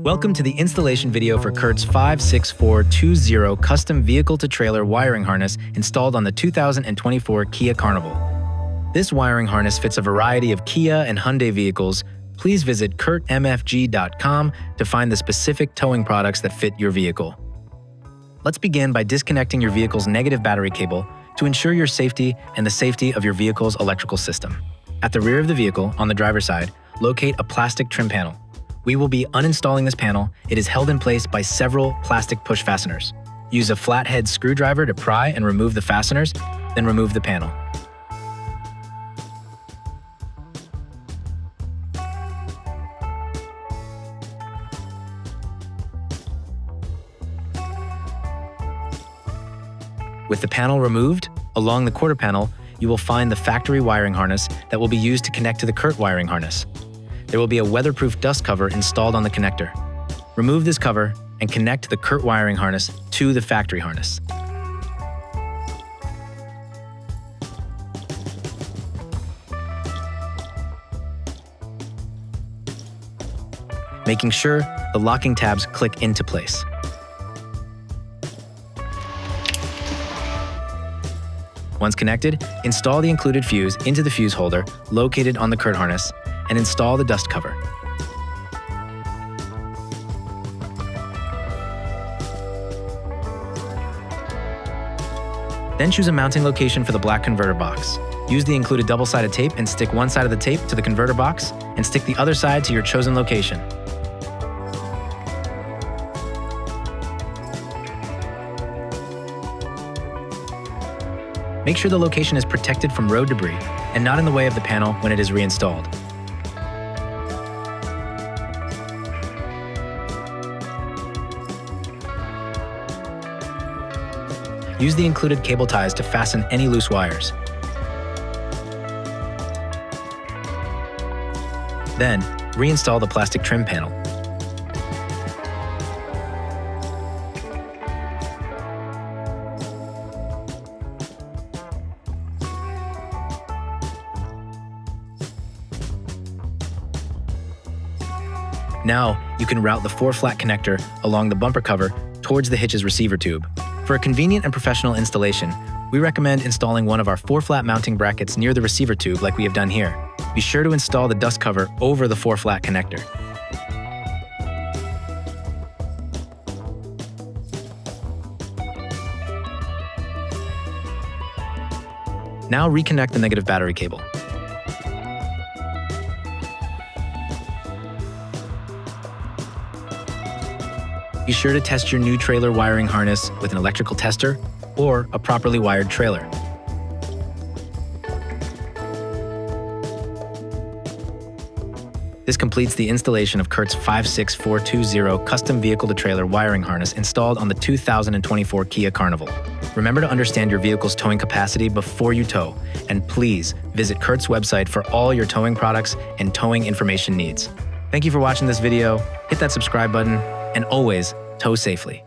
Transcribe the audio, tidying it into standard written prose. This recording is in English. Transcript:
Welcome to the installation video for CURT's 56420 custom vehicle-to-trailer wiring harness installed on the 2024 Kia Carnival. This wiring harness fits a variety of Kia and Hyundai vehicles. Please visit curtmfg.com to find the specific towing products that fit your vehicle. Let's begin by disconnecting your vehicle's negative battery cable to ensure your safety and the safety of your vehicle's electrical system. At the rear of the vehicle, on the driver's side, locate a plastic trim panel. We will be uninstalling this panel. It is held in place by several plastic push fasteners. Use a flathead screwdriver to pry and remove the fasteners, then remove the panel. With the panel removed, along the quarter panel, you will find the factory wiring harness that will be used to connect to the CURT wiring harness. There will be a weatherproof dust cover installed on the connector. Remove this cover and connect the CURT wiring harness to the factory harness. Making sure the locking tabs click into place. Once connected, install the included fuse into the fuse holder located on the CURT harness and install the dust cover. Then choose a mounting location for the black converter box. Use the included double-sided tape and stick one side of the tape to the converter box and stick the other side to your chosen location. Make sure the location is protected from road debris and not in the way of the panel when it is reinstalled. Use the included cable ties to fasten any loose wires. Then, reinstall the plastic trim panel. Now, you can route the 4-flat connector along the bumper cover towards the hitch's receiver tube. For a convenient and professional installation, we recommend installing one of our 4-flat mounting brackets near the receiver tube like we have done here. Be sure to install the dust cover over the 4-flat connector. Now reconnect the negative battery cable. Be sure to test your new trailer wiring harness with an electrical tester or a properly wired trailer. This completes the installation of CURT's 56420 custom vehicle-to-trailer wiring harness installed on the 2024 Kia Carnival. Remember to understand your vehicle's towing capacity before you tow, and please visit CURT's website for all your towing products and towing information needs. Thank you for watching this video. Hit that subscribe button and always tow safely.